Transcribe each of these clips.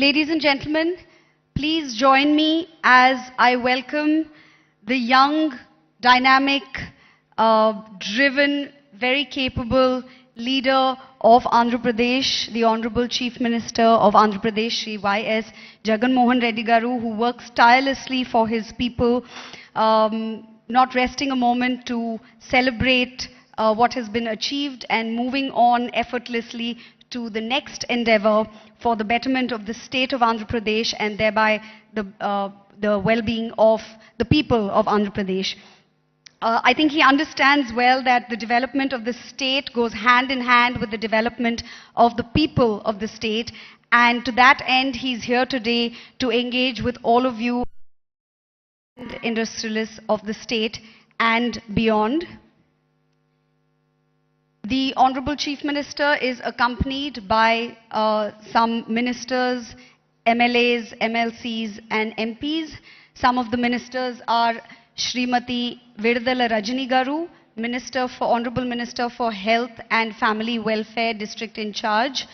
Ladies and gentlemen, please join me as I welcome the young, dynamic, driven, very capable leader of Andhra Pradesh, the Honorable Chief Minister of Andhra Pradesh, Shri Y.S. Jagan Mohan Reddy Garu, who works tirelessly for his people, not resting a moment to celebrate what has been achieved and moving on effortlessly to the next endeavor for the betterment of the state of Andhra Pradesh and thereby the well-being of the people of Andhra Pradesh. I think he understands well that the development of the state goes hand in hand with the development of the people of the state, and to that end he's here today to engage with all of you industrialists of the state and beyond. The Honorable Chief Minister is accompanied by some ministers, MLAs, MLCs and MPs. Some of the ministers are Srimati Vidala Rajani Garu, Honorable Minister for Health and Family Welfare District in charge,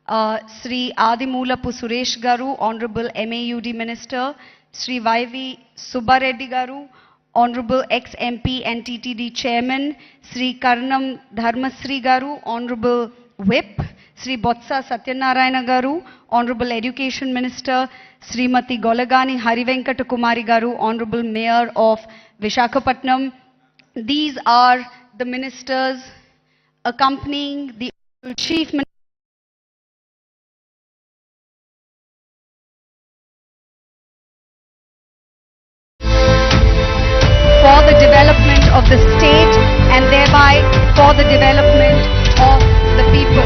Sri Adimulapu Suresh Garu, Honorable MAUD Minister, Sri YV Subbareddy Garu, Honorable ex-MP and TTD Chairman, Sri Karnam Dharmasri Garu, Honorable Whip, Sri Botsa Satyanarayana Garu, Honorable Education Minister, Srimati Golagani Harivenkata Kumari Garu, Honorable Mayor of Visakhapatnam. These are the ministers accompanying the Chief Minister for the development of the state and thereby for the development of the people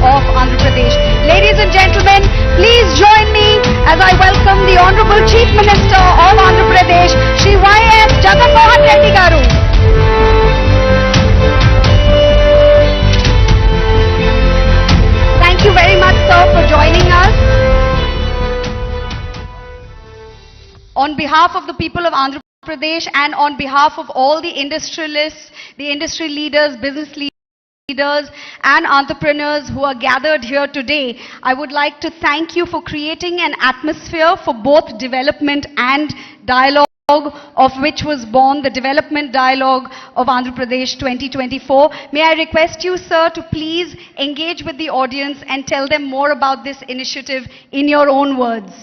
of Andhra Pradesh. Ladies and gentlemen, please join me as I welcome the Honorable Chief Minister of Andhra Pradesh, Shri Y.S. Jagan Mohan Reddy Garu. Thank you very much, sir, for joining us. On behalf of the people of Andhra Pradesh and on behalf of all the industrialists, the industry leaders, business leaders and entrepreneurs who are gathered here today, I would like to thank you for creating an atmosphere for both development and dialogue, of which was born the Development Dialogue of Andhra Pradesh 2024. May I request you, sir, to please engage with the audience and tell them more about this initiative in your own words.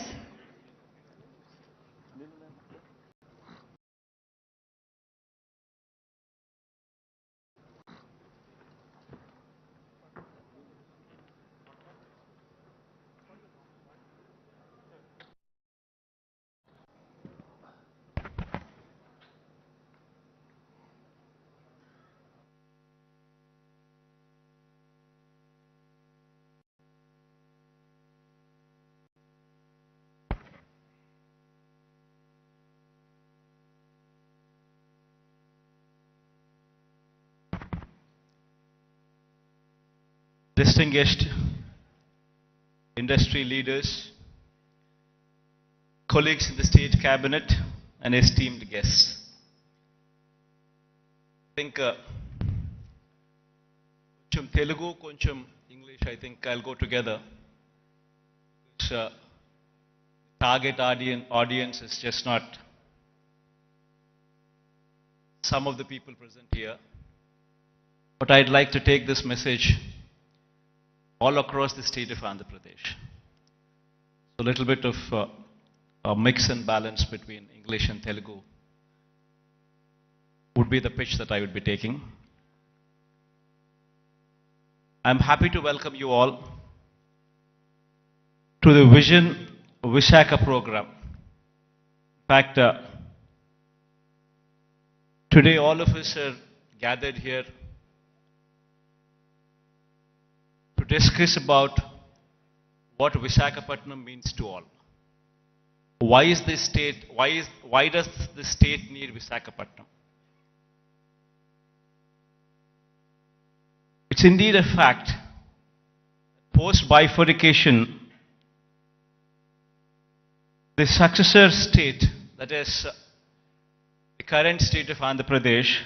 Distinguished industry leaders, colleagues in the state cabinet, and esteemed guests. I think koncham Telugu, koncham English, I think I'll go together. Target audience is just not some of the people present here. But I'd like to take this message all across the state of Andhra Pradesh. So a little bit of a mix and balance between English and Telugu would be the pitch that I would be taking. I'm happy to welcome you all to the Vision Visakha program. In fact, today all of us are gathered here to discuss about what Visakhapatnam means to all. Why does the state need Visakhapatnam? It's indeed a fact. Post-bifurcation, the successor state, that is the current state of Andhra Pradesh,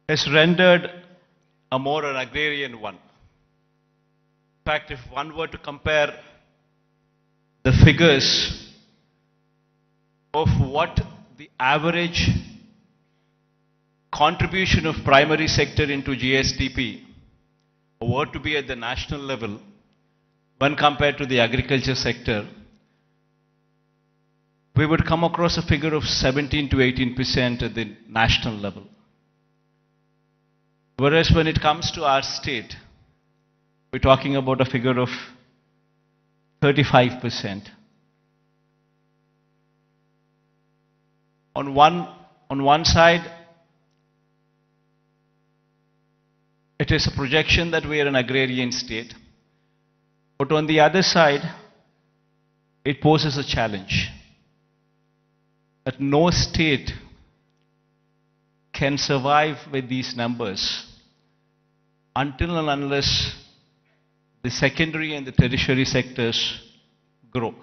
has rendered a more an agrarian one. In fact, if one were to compare the figures of what the average contribution of primary sector into GSDP were to be at the national level when compared to the agriculture sector, we would come across a figure of 17 to 18% at the national level. Whereas when it comes to our state, we're talking about a figure of 35%. On one side, it is a projection that we are an agrarian state. But on the other side, it poses a challenge that no state can survive with these numbers until and unless the secondary and the tertiary sectors grow.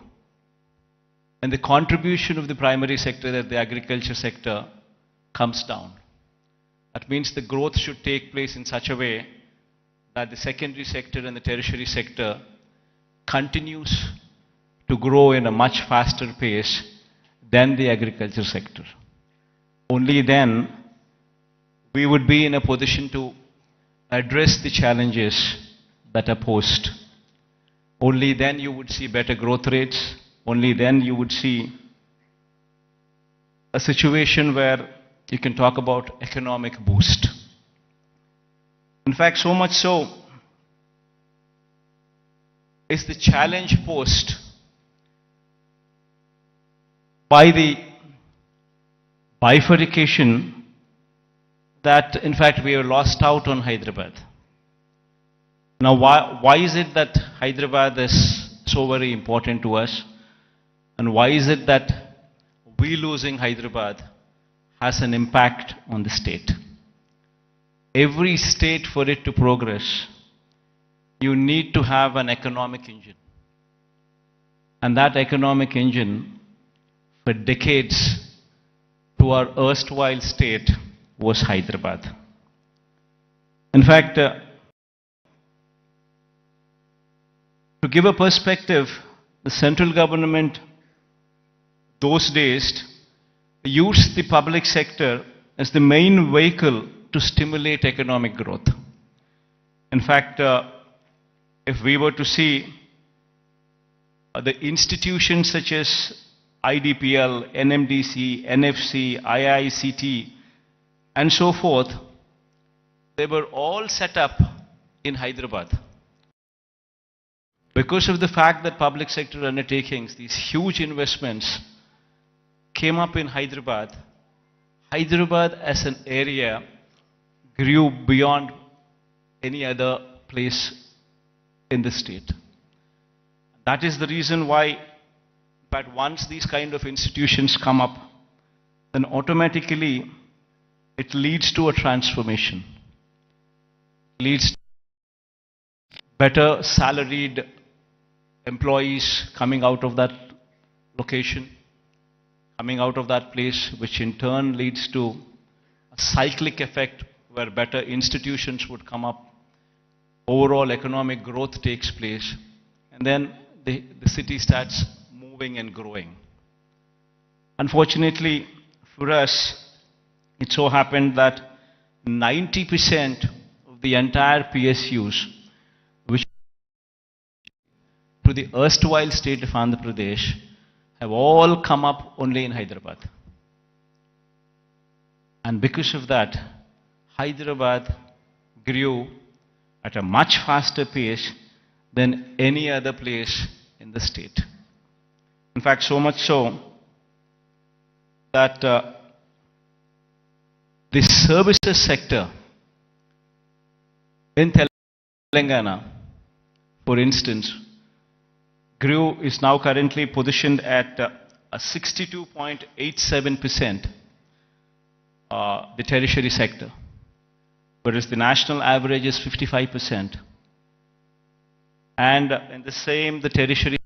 And the contribution of the primary sector, that the agriculture sector, comes down. That means the growth should take place in such a way that the secondary sector and the tertiary sector continues to grow in a much faster pace than the agriculture sector. Only then we would be in a position to address the challenges that are posed. Only then you would see better growth rates. Only then you would see a situation where you can talk about economic boost. In fact, so much so is the challenge posed by the bifurcation that in fact we have lost out on Hyderabad. Now why is it that Hyderabad is so very important to us? And why is it that we losing Hyderabad has an impact on the state? Every state, for it to progress, you need to have an economic engine. And that economic engine, for decades, to our erstwhile state, was Hyderabad. In fact, to give a perspective, the central government those days used the public sector as the main vehicle to stimulate economic growth. In fact, if we were to see the institutions such as IDPL, NMDC, NFC, IICT, and so forth, they were all set up in Hyderabad. Because of the fact that public sector undertakings, these huge investments, came up in Hyderabad, Hyderabad as an area grew beyond any other place in the state. That is the reason why, but once these kind of institutions come up, then automatically it leads to a transformation. It leads to better salaried employees coming out of that location, coming out of that place, which in turn leads to a cyclic effect where better institutions would come up, overall economic growth takes place, and then the city starts moving and growing. Unfortunately for us, it so happened that 90% of the entire PSUs, which to the erstwhile state of Andhra Pradesh, have all come up only in Hyderabad. And because of that, Hyderabad grew at a much faster pace than any other place in the state. In fact, so much so that the services sector in Telangana, for instance, is now currently positioned at a 62.87%, the tertiary sector, whereas the national average is 55%. And in the tertiary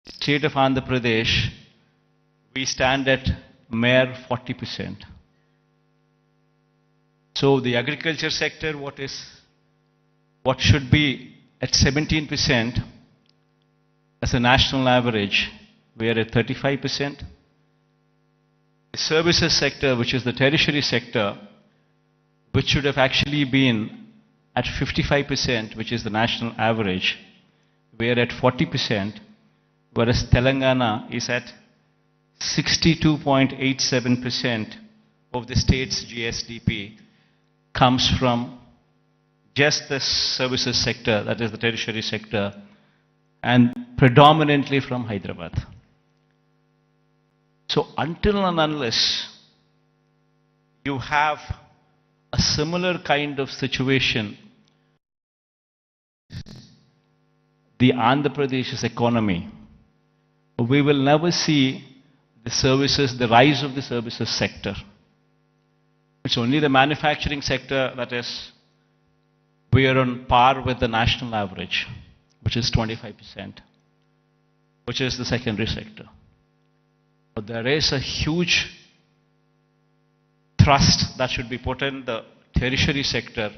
state of Andhra Pradesh, we stand at mere 40%. So the agriculture sector, what should be at 17%, as a national average, we are at 35%. The services sector, which is the tertiary sector, which should have actually been at 55%, which is the national average, we are at 40%, whereas Telangana is at 62.87% of the state's GSDP comes from just the services sector, that is the tertiary sector, and predominantly from Hyderabad. So until and unless you have a similar kind of situation, the Andhra Pradesh's economy, we will never see the services, the rise of the services sector. It's only the manufacturing sector that is, we are on par with the national average, which is 25%, which is the secondary sector. But there is a huge thrust that should be put in the tertiary sector,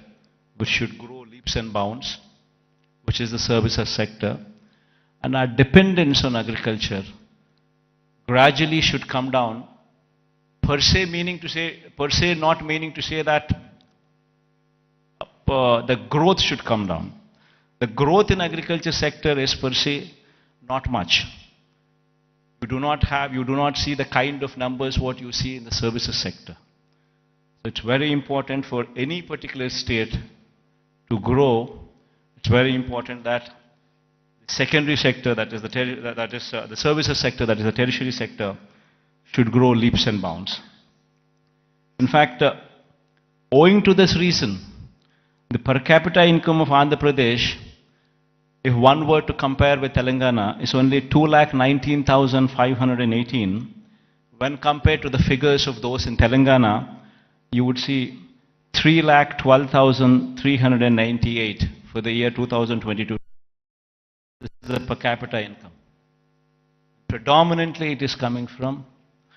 which should grow leaps and bounds, which is the services sector. And our dependence on agriculture gradually should come down, per se not meaning to say that the growth should come down. The growth in agriculture sector is per se not much. You do not see the kind of numbers what you see in the services sector. So it's very important for any particular state to grow. It's very important that the secondary sector, that is the services sector, that is the tertiary sector, should grow leaps and bounds. In fact, owing to this reason, the per capita income of Andhra Pradesh, if one were to compare with Telangana, is only 2,19,518. When compared to the figures of those in Telangana, you would see 3,12,398 for the year 2022. This is the per capita income. Predominantly it is coming from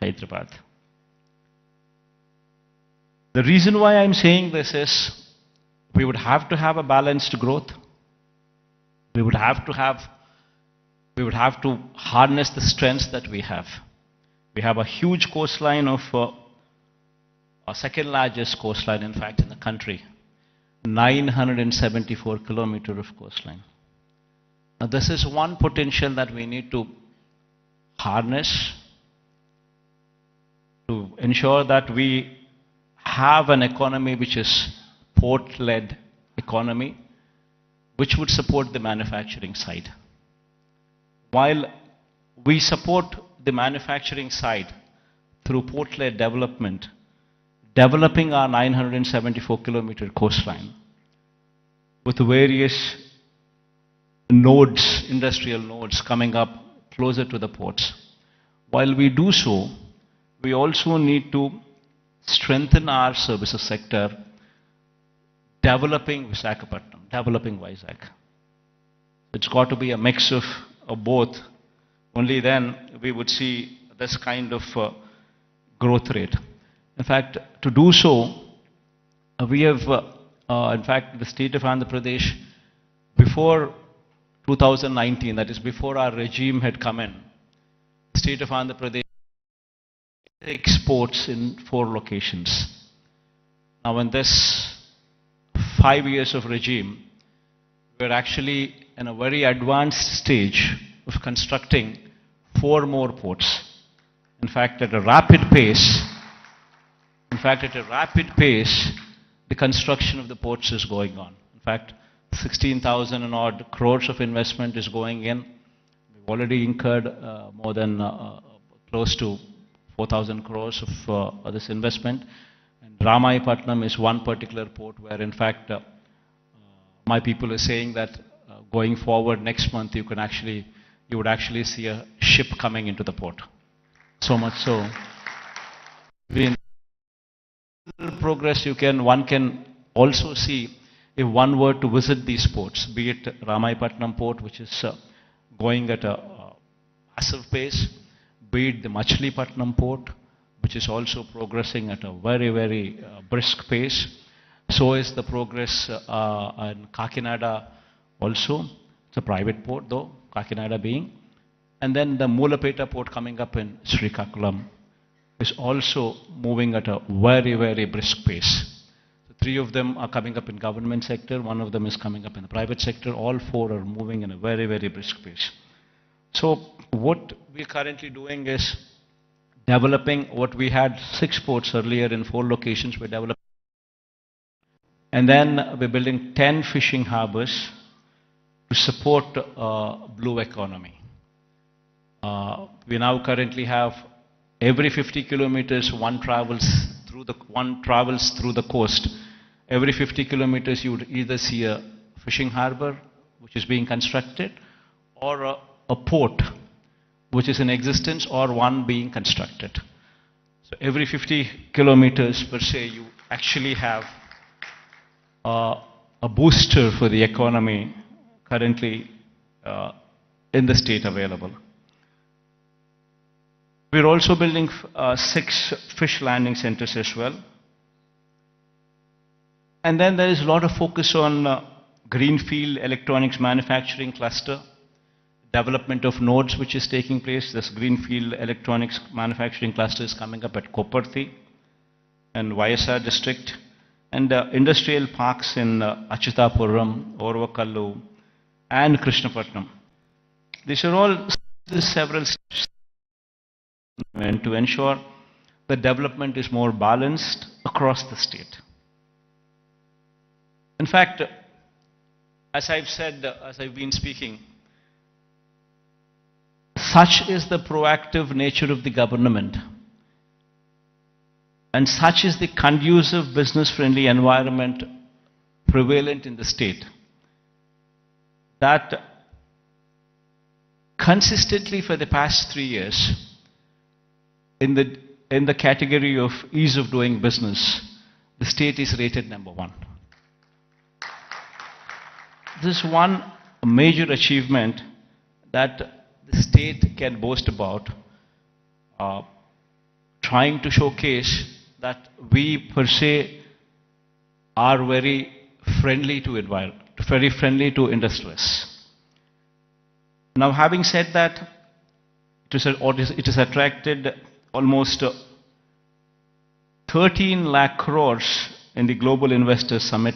Hyderabad. The reason why I'm saying this is, we would have to have a balanced growth. We would have to harness the strengths that we have. We have a huge coastline of our second largest coastline, in fact, in the country. 974 kilometers of coastline. Now, this is one potential that we need to harness to ensure that we have an economy which is port-led economy, which would support the manufacturing side. While we support the manufacturing side through port-led development, developing our 974-kilometer coastline with various nodes, industrial nodes coming up closer to the ports. While we do so, we also need to strengthen our services sector, developing Visakhapatnam, developing Vizag. It's got to be a mix of both. Only then we would see this kind of growth rate. In fact, to do so, we have, in fact, the state of Andhra Pradesh, before 2019, that is before our regime had come in, the state of Andhra Pradesh exports in 4 locations. Now in this 5 years of regime, we're actually in a very advanced stage of constructing 4 more ports. In fact, at a rapid pace, the construction of the ports is going on. In fact, 16,000 and odd crores of investment is going in. We've already incurred more than close to 4,000 crores of this investment. And Ramayapatnam is one particular port where, in fact, my people are saying that going forward next month, you would actually see a ship coming into the port. So much so, in progress, one can also see, if one were to visit these ports, be it Ramayapatnam port, which is going at a massive pace, be it the Machilipatnam port, which is also progressing at a very, very brisk pace. So is the progress in Kakinada also. It's a private port though, Kakinada being. And then the Mulapeta port coming up in Srikakulam is also moving at a very, very brisk pace. So 3 of them are coming up in government sector, 1 of them is coming up in the private sector. All 4 are moving in a very, very brisk pace. So what we're currently doing is developing what we had 6 ports earlier in 4 locations. We're developing. And then we're building 10 fishing harbors to support blue economy. We now currently have every 50 kilometers one travels through the coast. Every 50 kilometers you would either see a fishing harbor which is being constructed, or a port which is in existence, or one being constructed. So every 50 kilometers per se you actually have a booster for the economy currently in the state available. We're also building 6 fish landing centers as well. And then there is a lot of focus on greenfield electronics manufacturing cluster, development of nodes which is taking place. This greenfield electronics manufacturing cluster is coming up at Koparthi and YSR district, and industrial parks in Achutapuram, Orvakallu and Krishnapatnam. These are all several steps to ensure the development is more balanced across the state. In fact, as I've said, as I've been speaking, such is the proactive nature of the government, and such is the conducive business-friendly environment prevalent in the state, that consistently for the past 3 years, in the category of ease of doing business, the state is rated number 1. This is one major achievement that the state can boast about, trying to showcase that we per se are very friendly to environment, very friendly to industries. Now, having said that, it has attracted almost 13 lakh crores in the Global Investors Summit,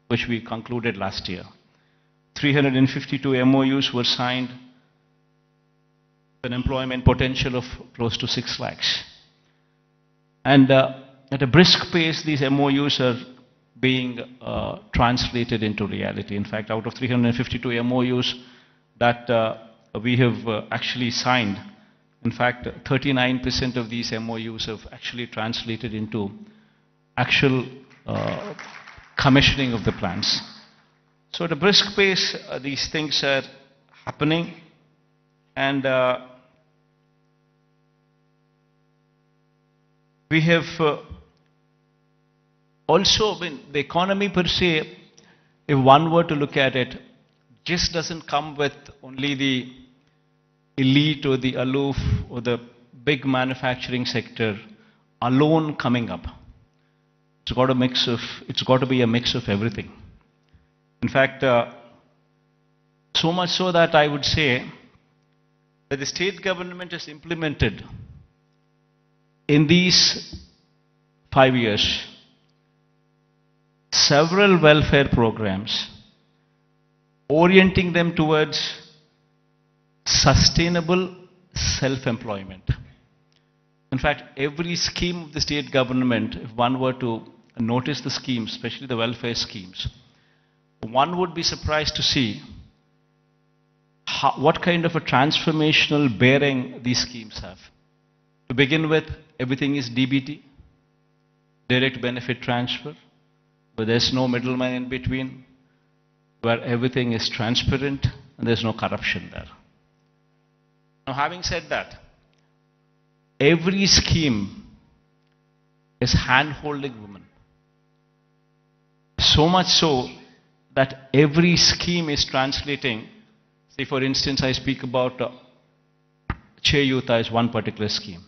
which we concluded last year. 352 MOUs were signed, an employment potential of close to 6 lakhs. And at a brisk pace, these MOUs are being translated into reality. In fact, out of 352 MOUs that we have actually signed, in fact, 39% of these MOUs have actually translated into actual commissioning of the plants. So at a brisk pace, these things are happening, and we have also, the economy per se, if one were to look at it, just doesn't come with only the elite or the aloof or the big manufacturing sector alone coming up. It's got to be a mix of everything. In fact, so much so that I would say that the state government has implemented in these 5 years several welfare programs, orienting them towards sustainable self-employment. In fact, every scheme of the state government, if one were to notice the schemes, especially the welfare schemes, one would be surprised to see what kind of a transformational bearing these schemes have. To begin with, everything is DBT, direct benefit transfer, where there's no middleman in between, where everything is transparent and there's no corruption there. Now, having said that, every scheme is hand-holding women. So much so that every scheme is translating. Say, for instance, I speak about Cheyuta as one particular scheme.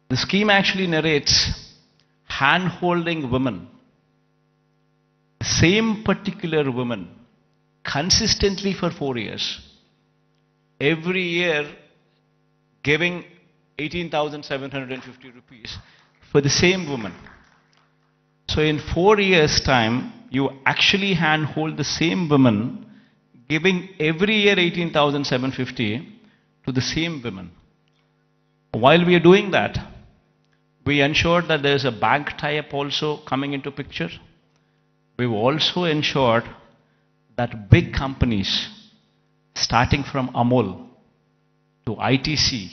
The scheme actually narrates hand-holding women, same particular women, consistently for 4 years. every year giving 18,750 rupees for the same woman. So in 4 years' time, you actually handhold the same woman, giving every year 18,750 to the same women. While we are doing that, we ensured that there is a bank tie-up also coming into picture. We've also ensured that big companies, starting from Amul to ITC,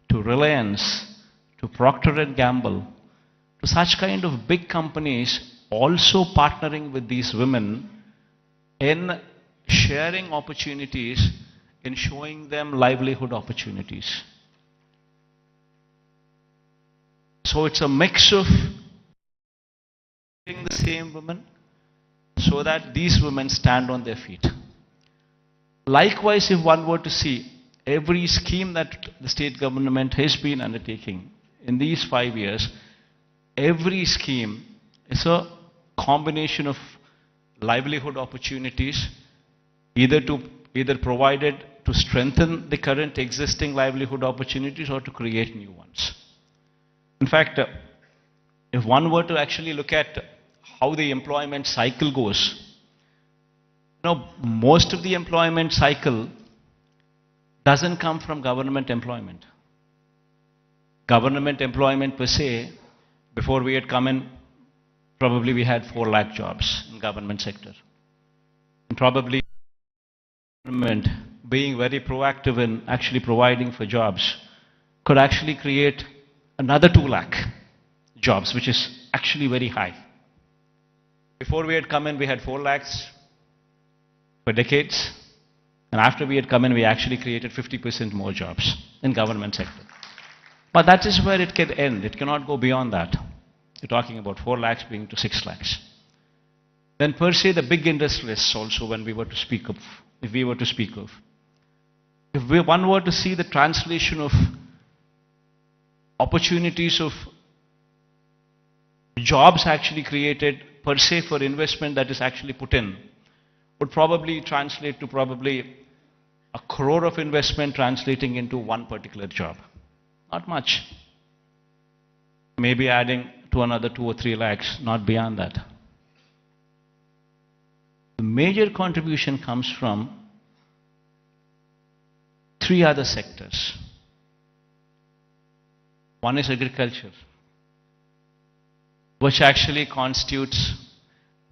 to Reliance, to Procter & Gamble, to such kind of big companies also partnering with these women in sharing opportunities, in showing them livelihood opportunities. So it's a mix of the same women so that these women stand on their feet. Likewise, if one were to see every scheme that the state government has been undertaking in these 5 years, every scheme is a combination of livelihood opportunities, either provided to strengthen the current existing livelihood opportunities or to create new ones. In fact, if one were to actually look at how the employment cycle goes, most of the employment cycle doesn't come from government employment. Government employment per se, before we had come in, probably we had 4 lakh jobs in government sector. And probably government being very proactive in actually providing for jobs could actually create another 2 lakh jobs, which is actually very high. Before we had come in, we had 4 lakhs for decades. And after we had come in, we actually created 50% more jobs in government sector. But that is where it can end. It cannot go beyond that. You're talking about 4 lakhs being to 6 lakhs. Then per se, the big industrialists also, when we were to speak of, if we were to speak of, if one were to see the translation of opportunities of jobs actually created per se for investment that is actually put in, would probably translate to probably 1 crore of investment translating into one particular job. Not much. Maybe adding to another 2 or 3 lakhs, not beyond that. The major contribution comes from 3 other sectors. One is agriculture, which actually constitutes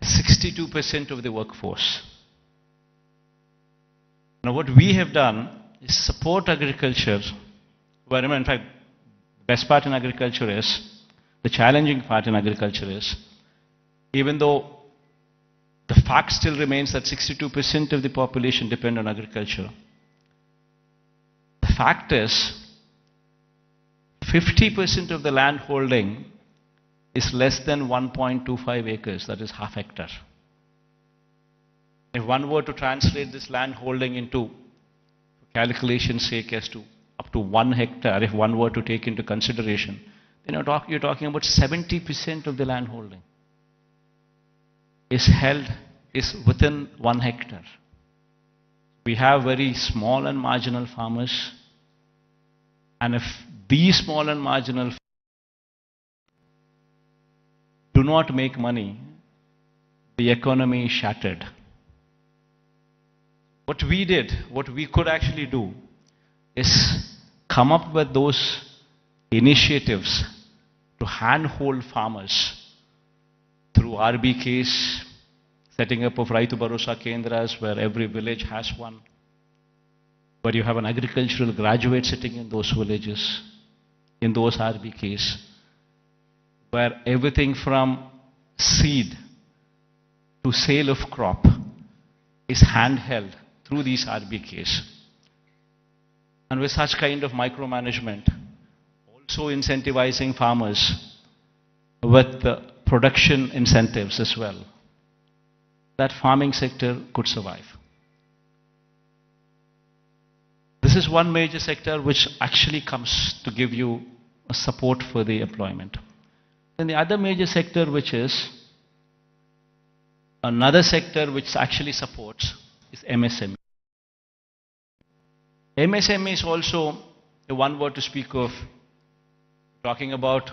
62% of the workforce. Now what we have done is support agriculture, where in fact the best part in agriculture is, the challenging part in agriculture is, even though the fact still remains that 62% of the population depend on agriculture, the fact is 50% of the land holding is less than 1.25 acres, that is half hectare. If one were to translate this land holding into, for calculation's sake, as to up to 1 hectare, if one were to take into consideration, then you're talking about 70% of the land holding is within 1 hectare. We have very small and marginal farmers, and if these small and marginal do not make money, the economy is shattered. What we did, what we could actually do, is come up with those initiatives to handhold farmers through RBKs, setting up of Raitu Bharosa Kendras, where every village has one, where you have an agricultural graduate sitting in those villages, in those RBKs, where everything from seed to sale of crop is handheld through these RBKs. And with such kind of micromanagement, also incentivizing farmers with production incentives as well, that farming sector could survive. This is one major sector which actually comes to give you a support for the employment. Then the other major sector, which is another sector which actually supports, is MSME. MSME is also the one word to speak of, talking about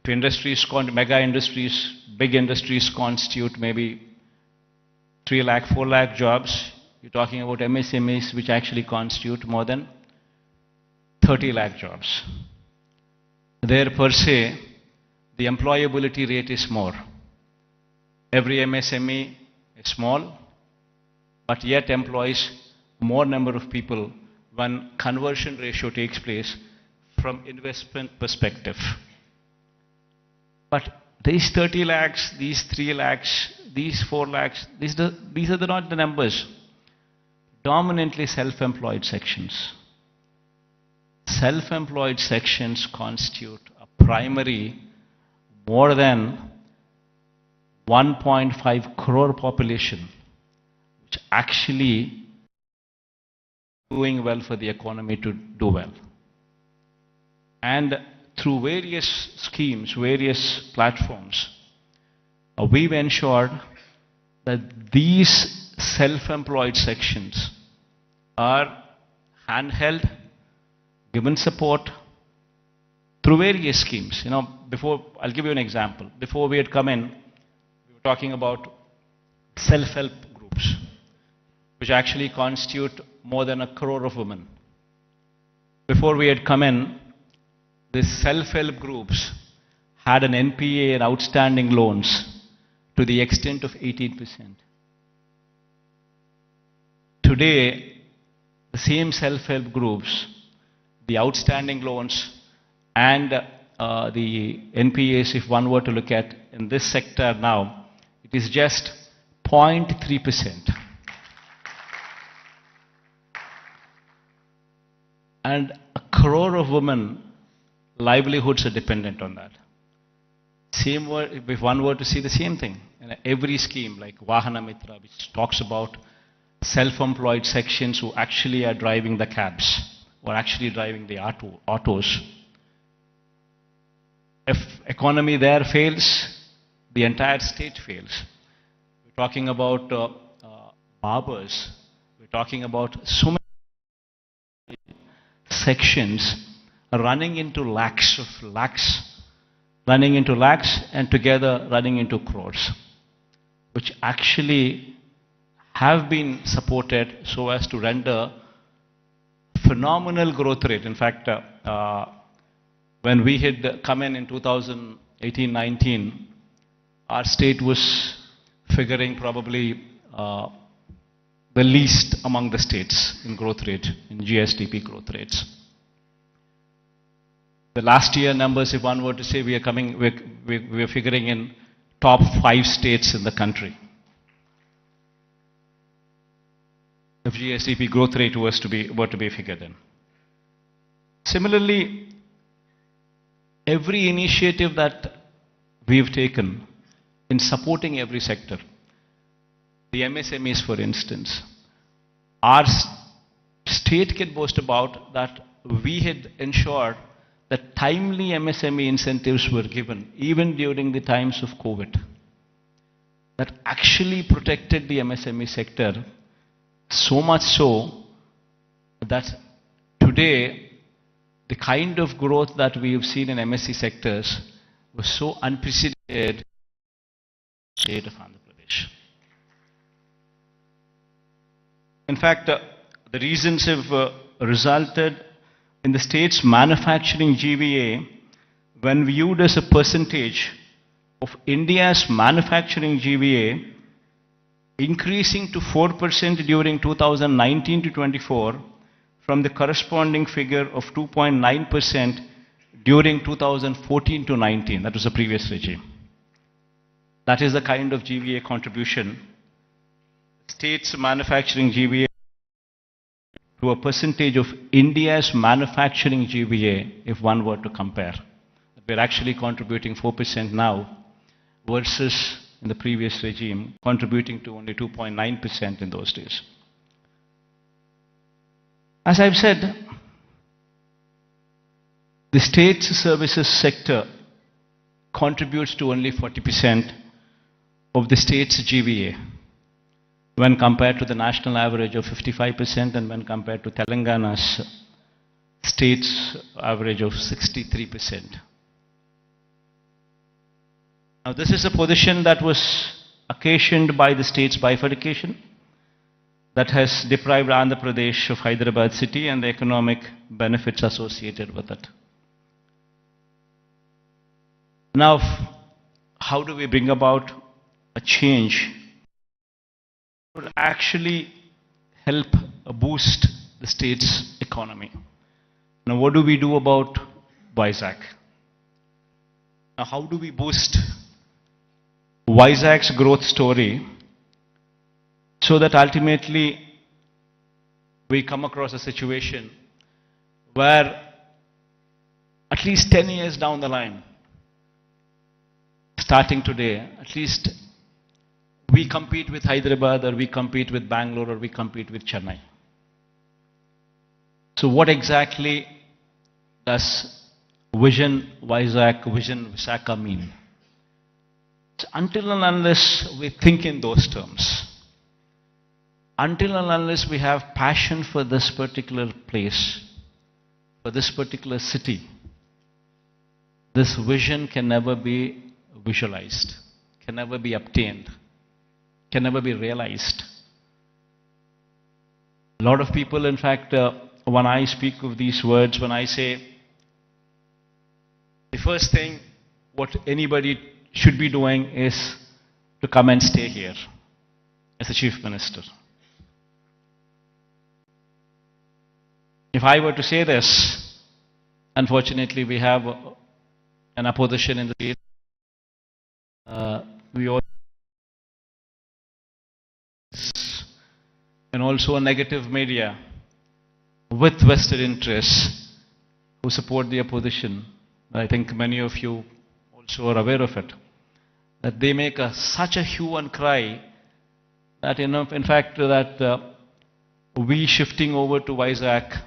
if industries, mega industries, big industries constitute maybe 3 lakh, 4 lakh jobs. You're talking about MSMEs which actually constitute more than 30 lakh jobs. There per se, the employability rate is more. Every MSME is small, but yet employs more number of people when conversion ratio takes place from investment perspective. But these 30 lakhs, these 3 lakhs, these 4 lakhs, these are not the numbers. Dominantly self-employed sections. Self-employed sections constitute a primary more than 1.5 crore population, which actually doing well for the economy to do well. And through various schemes, various platforms, we've ensured that these self-employed sections are handheld, given support through various schemes. You know, I'll give you an example. Before we had come in, we were talking about self-help groups, which actually constitute more than 1 crore of women. Before we had come in, these self-help groups had an NPA and outstanding loans to the extent of 18%. Today, the same self-help groups, the outstanding loans and the NPAs, if one were to look at in this sector now, it is just 0.3%. And 1 crore of women livelihoods are dependent on that. Same word, if one were to see the same thing, in every scheme like Vahana Mitra, which talks about self-employed sections who actually are driving the cabs, or actually driving the autos. If economy there fails, the entire state fails. We're talking about barbers. We're talking about so many sections running into lakhs, and together running into crores, which actually have been supported so as to render phenomenal growth rate. In fact, when we had come in 2018-19, our state was figuring probably the least among the states in growth rate, in GSDP growth rates. The last year numbers, if one were to say, we are figuring in top 5 states in the country. If GSDP growth rate were to be figured in. Similarly, every initiative that we've taken in supporting every sector, the MSMEs for instance, our state can boast about that we had ensured that timely MSME incentives were given even during the times of COVID. That actually protected the MSME sector, so much so that today the kind of growth that we have seen in MSE sectors was so unprecedented in the state of Andhra Pradesh. In fact, the reasons have resulted in the state's manufacturing GVA, when viewed as a percentage of India's manufacturing GVA, increasing to 4% during 2019 to 24 from the corresponding figure of 2.9% during 2014 to 19. That was the previous regime. That is the kind of GVA contribution. State's manufacturing GVA to a percentage of India's manufacturing GVA, if one were to compare. We're actually contributing 4% now versus in the previous regime, contributing to only 2.9% in those days. As I've said, the state's services sector contributes to only 40% of the state's GVA. when compared to the national average of 55% and when compared to Telangana's state's average of 63%. Now, this is a position that was occasioned by the state's bifurcation that has deprived Andhra Pradesh of Hyderabad city and the economic benefits associated with it. Now, how do we bring about a change that would actually help boost the state's economy? Now, what do we do about Vizag? Now, how do we boost Vizag's growth story so that ultimately we come across a situation where at least 10 years down the line, starting today, at least we compete with Hyderabad or we compete with Bangalore or we compete with Chennai. So what exactly does Vision Vizag, Vision Visakha mean? So until and unless we think in those terms, until and unless we have passion for this particular place, for this particular city, this vision can never be visualized, can never be obtained, can never be realized. A lot of people, in fact, when I speak of these words, when I say the first thing what anybody should be doing is to come and stay here as a chief minister. If I were to say this, unfortunately we have an opposition in the state. We all and also a negative media with vested interests who support the opposition. I think many of you also are aware of it. That they make such a hue and cry that, in fact, that we shifting over to Vizag,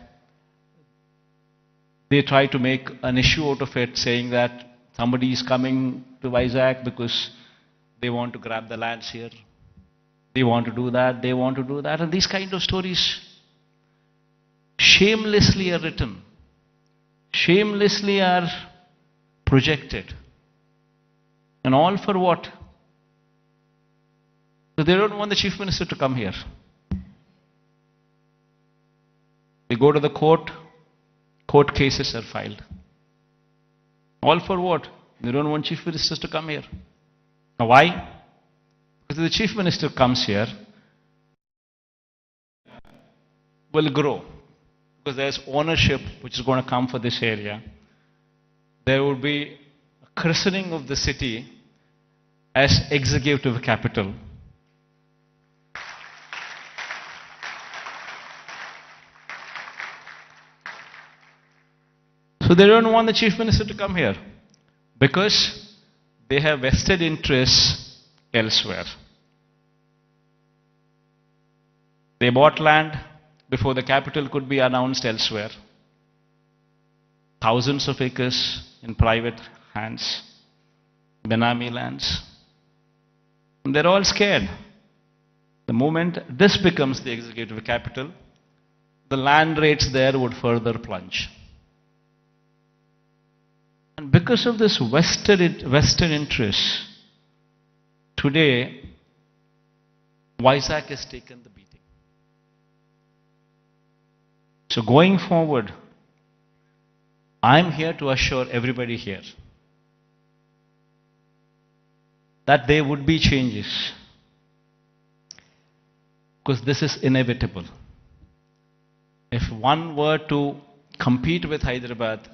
they try to make an issue out of it, saying that somebody is coming to Vizag because they want to grab the lands here. They want to do that, they want to do that. And these kind of stories shamelessly are written, shamelessly are projected. And all for what? So they don't want the chief minister to come here. They go to the court, court cases are filed. All for what? They don't want chief ministers to come here. Now why? Because if the chief minister comes here, will grow. Because there's ownership which is going to come for this area. There will be a christening of the city as executive capital. So they don't want the chief minister to come here because they have vested interests elsewhere. They bought land before the capital could be announced elsewhere. Thousands of acres in private hands, Benami lands. And they're all scared. The moment this becomes the executive capital, the land rates there would further plunge. And because of this vested interest, today, Vizag has taken the beating. So going forward, I'm here to assure everybody here that there would be changes, because this is inevitable. If one were to compete with Hyderabad,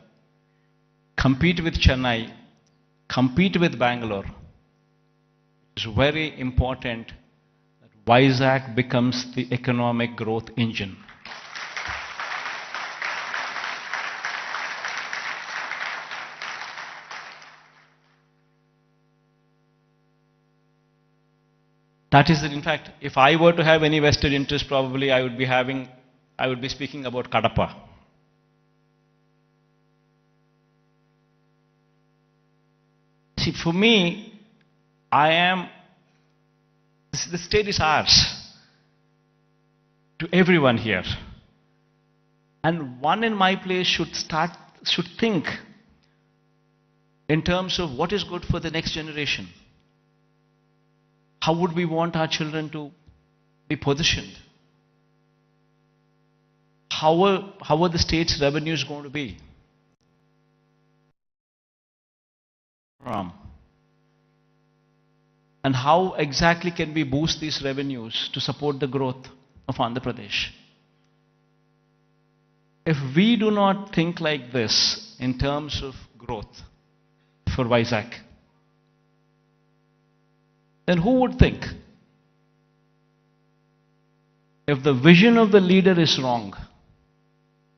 compete with Chennai, compete with Bangalore, it's very important that Vizag becomes the economic growth engine. That is, in fact, if I were to have any vested interest, probably I would be speaking about Kadapa. See, for me, the state is ours. to everyone here. And one in my place should think in terms of what is good for the next generation. How would we want our children to be positioned? How are the state's revenues going to be? And how exactly can we boost these revenues to support the growth of Andhra Pradesh? If we do not think like this in terms of growth for Vizag, then who would think? If the vision of the leader is wrong,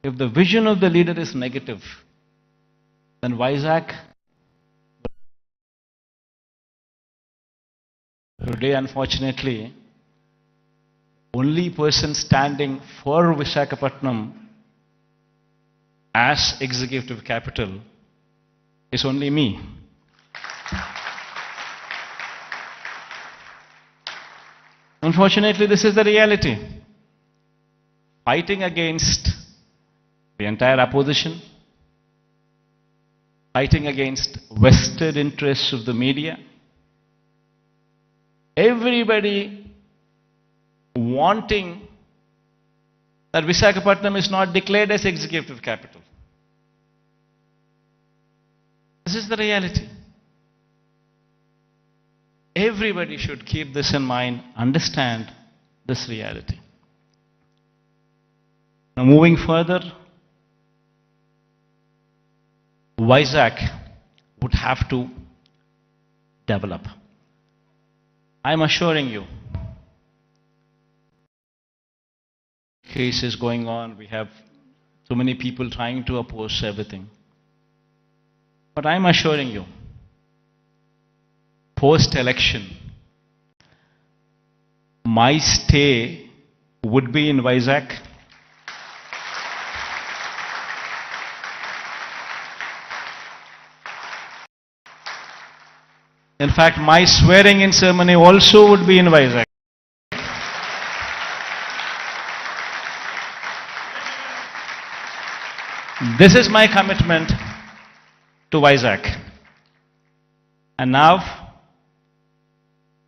if the vision of the leader is negative, then Vizag today, unfortunately, only person standing for Visakhapatnam as executive capital is only me. Unfortunately, this is the reality. Fighting against the entire opposition, fighting against vested interests of the media, everybody wanting that Visakhapatnam is not declared as executive capital. This is the reality. Everybody should keep this in mind, understand this reality. Now, moving further, Vizag would have to develop. I'm assuring you, cases going on, we have so many people trying to oppose everything. But I'm assuring you, post-election, my stay would be in Vizag. In fact, my swearing-in ceremony also would be in Vizag. This is my commitment to Vizag. And now,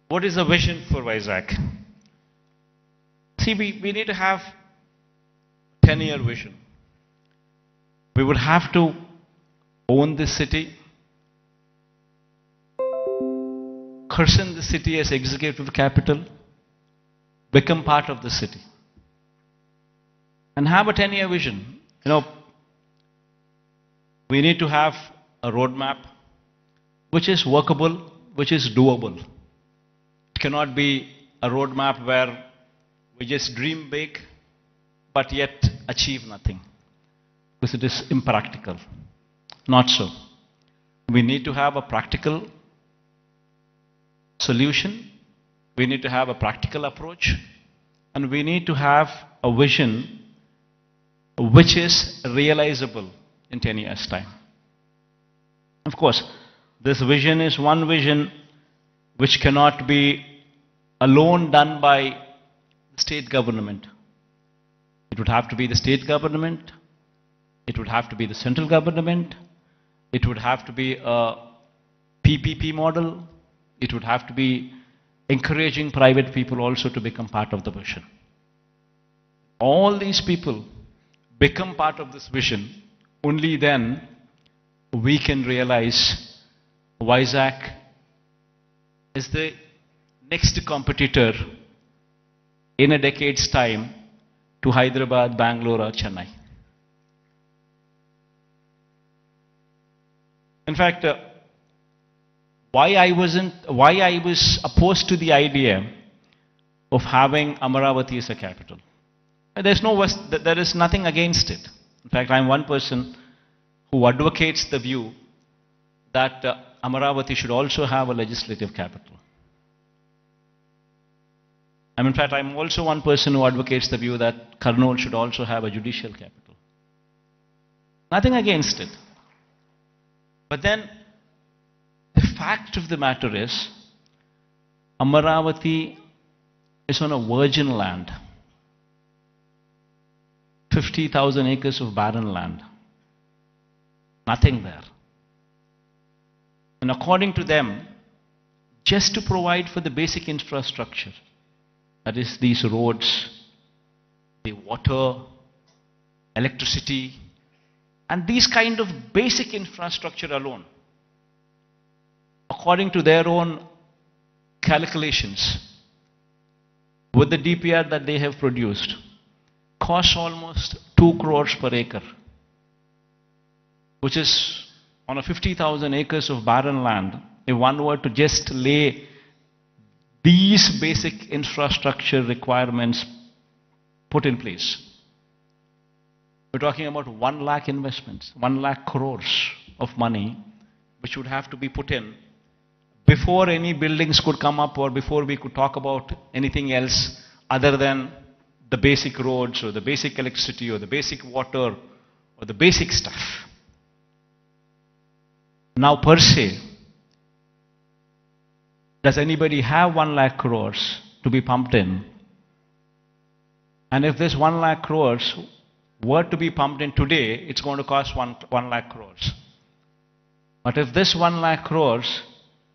what is the vision for Vizag? See, we need to have a 10-year vision. We would have to own this city, christen the city as executive capital, become part of the city, and have a 10-year vision. You know, we need to have a roadmap which is workable, which is doable. It cannot be a roadmap where we just dream big but yet achieve nothing, because it is impractical. Not so. We need to have a practical solution, we need to have a practical approach, and we need to have a vision which is realizable in 10 years' time. Of course, this vision is one vision which cannot be alone done by the state government. It would have to be the state government, it would have to be the central government, it would have to be a PPP model, it would have to be encouraging private people also to become part of the vision. All these people become part of this vision, only then we can realize Vizag is the next competitor in a decade's time to Hyderabad, Bangalore or Chennai. In fact, why I was opposed to the idea of having Amaravati as a capital. There is nothing against it. In fact, I'm one person who advocates the view that Amaravati should also have a legislative capital. In fact, I'm also one person who advocates the view that Kurnool should also have a judicial capital. Nothing against it. But then, the fact of the matter is, Amaravati is on a virgin land. 50,000 acres of barren land. Nothing there. And according to them, just to provide for the basic infrastructure, that is these roads, the water, electricity, and these kind of basic infrastructure alone, according to their own calculations, with the DPR that they have produced, costs almost 2 crores per acre, which is on a 50,000 acres of barren land. If one were to just lay these basic infrastructure requirements put in place, we're talking about 1 lakh investments, 1 lakh crores of money, which would have to be put in before any buildings could come up, or before we could talk about anything else other than the basic roads or the basic electricity or the basic water or the basic stuff. Now per se, does anybody have 1 lakh crores to be pumped in? And if this 1 lakh crores were to be pumped in today, it's going to cost 1 lakh crores. But if this 1 lakh crores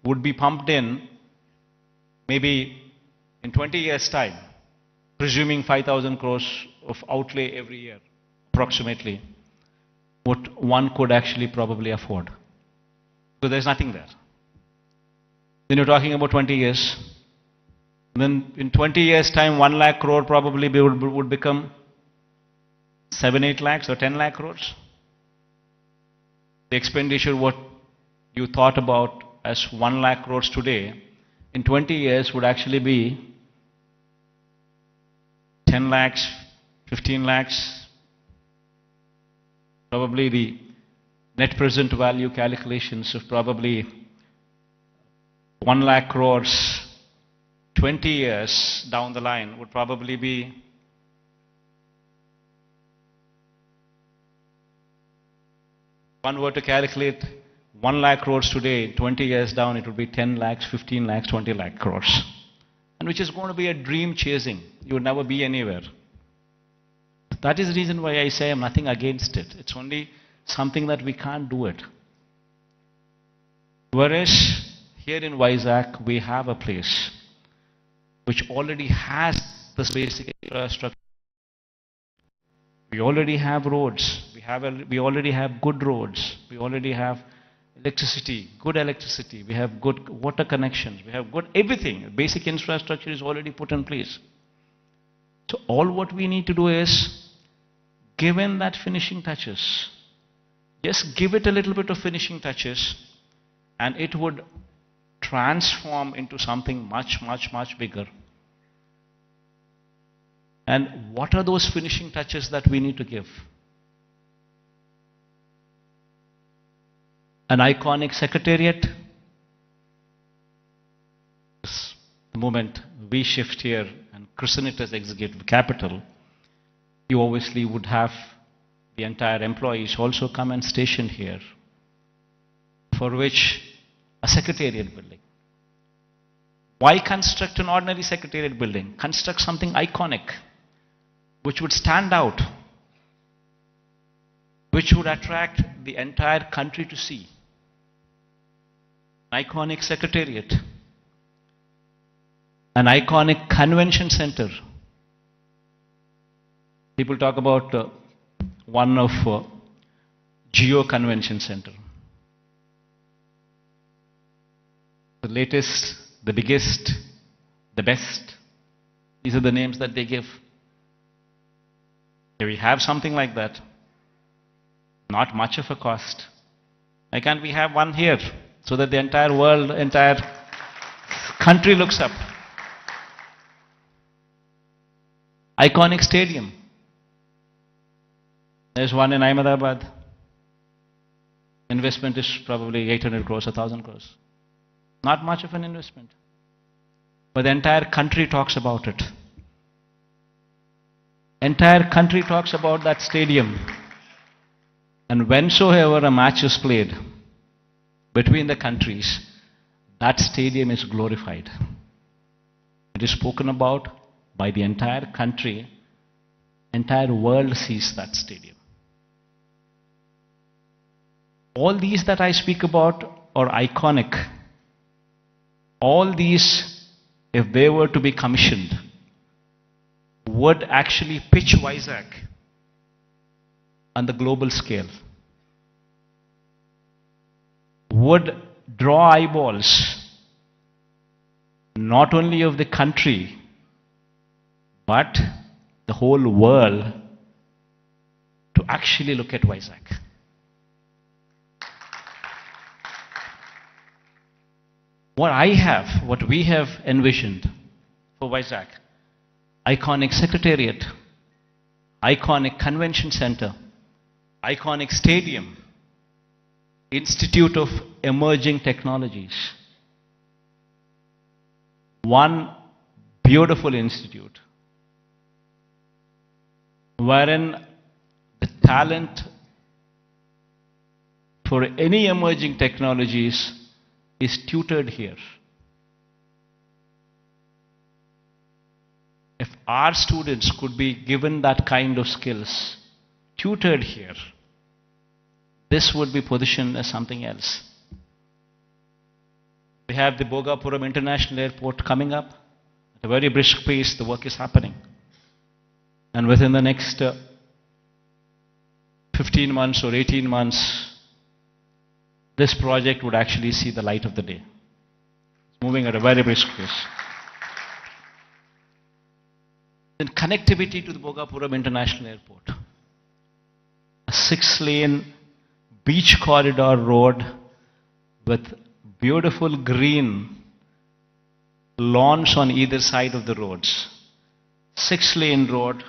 would be pumped in maybe in 20 years' time, presuming 5,000 crores of outlay every year, approximately, what one could actually probably afford. So there's nothing there. Then you're talking about 20 years. Then in 20 years' time, 1 lakh crore probably would become 7, 8 lakhs or 10 lakh crores. The expenditure, what you thought about as 1 lakh crores today, in 20 years would actually be 10 lakhs, 15 lakhs. Probably the net present value calculations of probably 1 lakh crores 20 years down the line would probably be one were to calculate 1 lakh crores today, 20 years down it would be 10 lakhs, 15 lakhs, 20 lakh crores. And which is going to be a dream chasing. You would never be anywhere. That is the reason why I say I'm nothing against it. It's only something that we can't do it. Whereas here in Vizag, we have a place which already has this basic infrastructure. We already have roads. We already have good roads. We already have electricity, good electricity. We have good water connections. We have good everything. Basic infrastructure is already put in place. So all what we need to do is, given that finishing touches, just give it a little bit of finishing touches, and it would transform into something much, much, much bigger. And what are those finishing touches that we need to give? An iconic secretariat. The moment we shift here and christen it as executive capital, you obviously would have the entire employees also come and station here, for which a secretariat building. Why construct an ordinary secretariat building? Construct something iconic, which would stand out, which would attract the entire country to see. An iconic secretariat, an iconic convention center. People talk about one of Geo Convention Center. The latest, the biggest, the best. These are the names that they give. If we have something like that, not much of a cost. Why can't we have one here so that the entire world, entire country looks up? Iconic stadium. There's one in Ahmedabad. Investment is probably 800 crores, 1,000 crores. Not much of an investment. But the entire country talks about it. Entire country talks about that stadium. And whensoever a match is played between the countries, that stadium is glorified. It is spoken about by the entire country entire world sees that stadium. All these that I speak about are iconic. All these, if they were to be commissioned, would actually pitch Vizag on the global scale, would draw eyeballs not only of the country but the whole world to actually look at Vizag. What we have envisioned for Vizag, iconic secretariat, iconic convention center, iconic stadium, Institute of Emerging Technologies. One beautiful institute wherein the talent for any emerging technologies is tutored here. If our students could be given that kind of skills, tutored here, this would be positioned as something else. We have the Bhogapuram International Airport coming up. At a very brisk pace, the work is happening. And within the next 15 months or 18 months, this project would actually see the light of the day. It's moving at a very brisk pace. Then connectivity to the Bhogapuram International Airport. A 6-lane beach corridor road with beautiful green lawns on either side of the roads. 6-lane road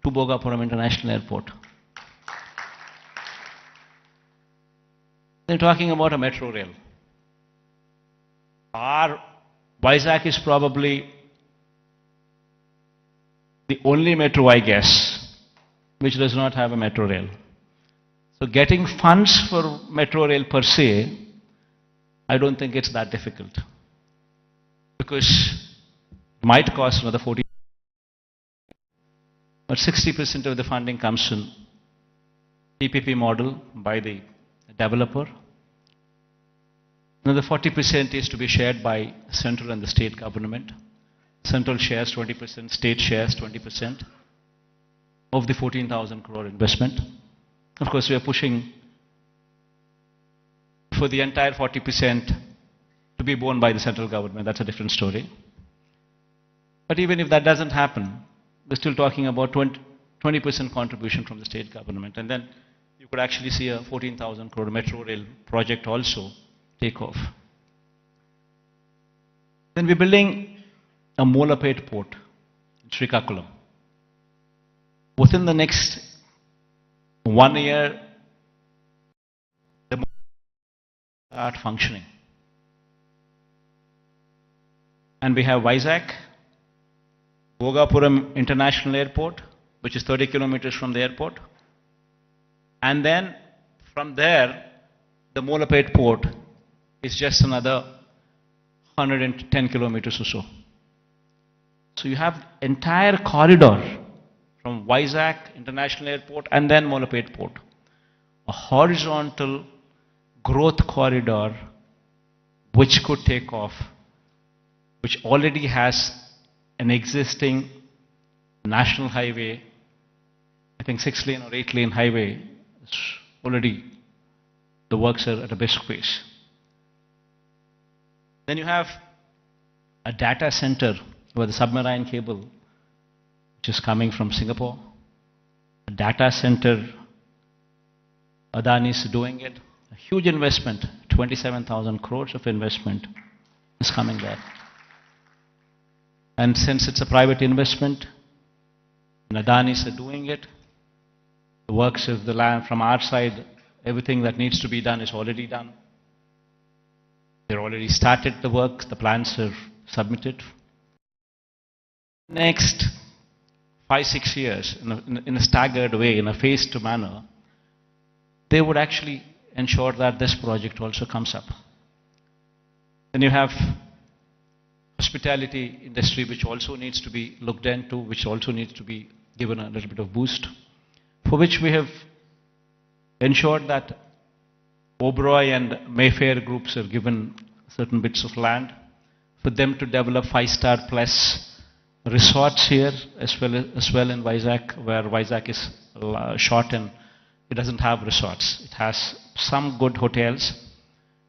to Bhogapuram International Airport. They're talking about a metro rail. Our Vizag is probably the only metro, I guess, which does not have a metro rail. So getting funds for metro rail per se, I don't think it's that difficult. Because it might cost another 40, but 60% of the funding comes in PPP model by the developer. Another 40% is to be shared by central and the state government. Central shares 20%, state shares 20% of the 14,000 crore investment. Of course, we are pushing for the entire 40% to be borne by the central government. That's a different story. But even if that doesn't happen, we're still talking about 20% contribution from the state government. And then you could actually see a 14,000 crore metro rail project also take off. Then we're building a Molapet port in Srikakulam. Within the next 1 year, the port will start functioning. And we have Vizag, Bhogapuram International Airport, which is 30 kilometers from the airport. And then from there, the Molapet port is just another 110 kilometers or so. So you have entire corridor from Vizag International Airport and then Molapet port. A horizontal growth corridor which could take off, which already has an existing national highway, I think 6-lane or 8-lane highway. It's already, the works are at a brisk pace. Then you have a data center with a submarine cable which is coming from Singapore. A data center, Adani is doing it. A huge investment, 27,000 crores of investment is coming there. And since it's a private investment, and Adani is doing it, the works of the land from our side, everything that needs to be done is already done. They've already started the work, the plans are submitted. Next 5-6 years, in a staggered way, in a phased manner, they would actually ensure that this project also comes up. Then you have hospitality industry, which also needs to be looked into, which also needs to be given a little bit of boost, for which we have ensured that Oberoi and Mayfair groups have given certain bits of land for them to develop 5-star plus resorts here as well in Vizag, where Vizag is short and it doesn't have resorts. It has some good hotels,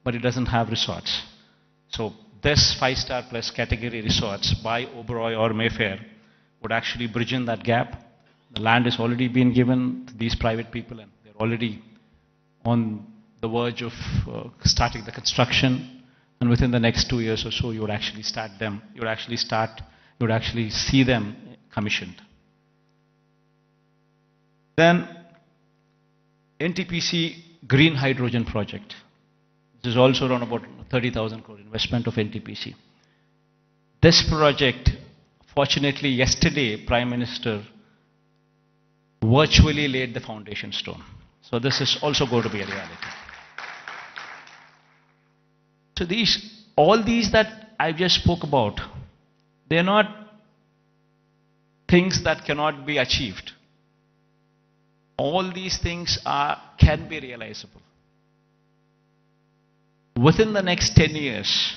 but it doesn't have resorts. So this 5-star plus category resorts by Oberoi or Mayfair would actually bridge in that gap. The land has already been given to these private people and they're already on the verge of starting the construction, and within the next 2 years or so you would actually start them, you would actually see them commissioned. Then NTPC Green Hydrogen Project. This is also around about 30,000 crore investment of NTPC. This project, fortunately yesterday Prime Minister virtually laid the foundation stone. So this is also going to be a reality. So all these that I just spoke about, they're not things that cannot be achieved. All these things can be realizable. Within the next 10 years,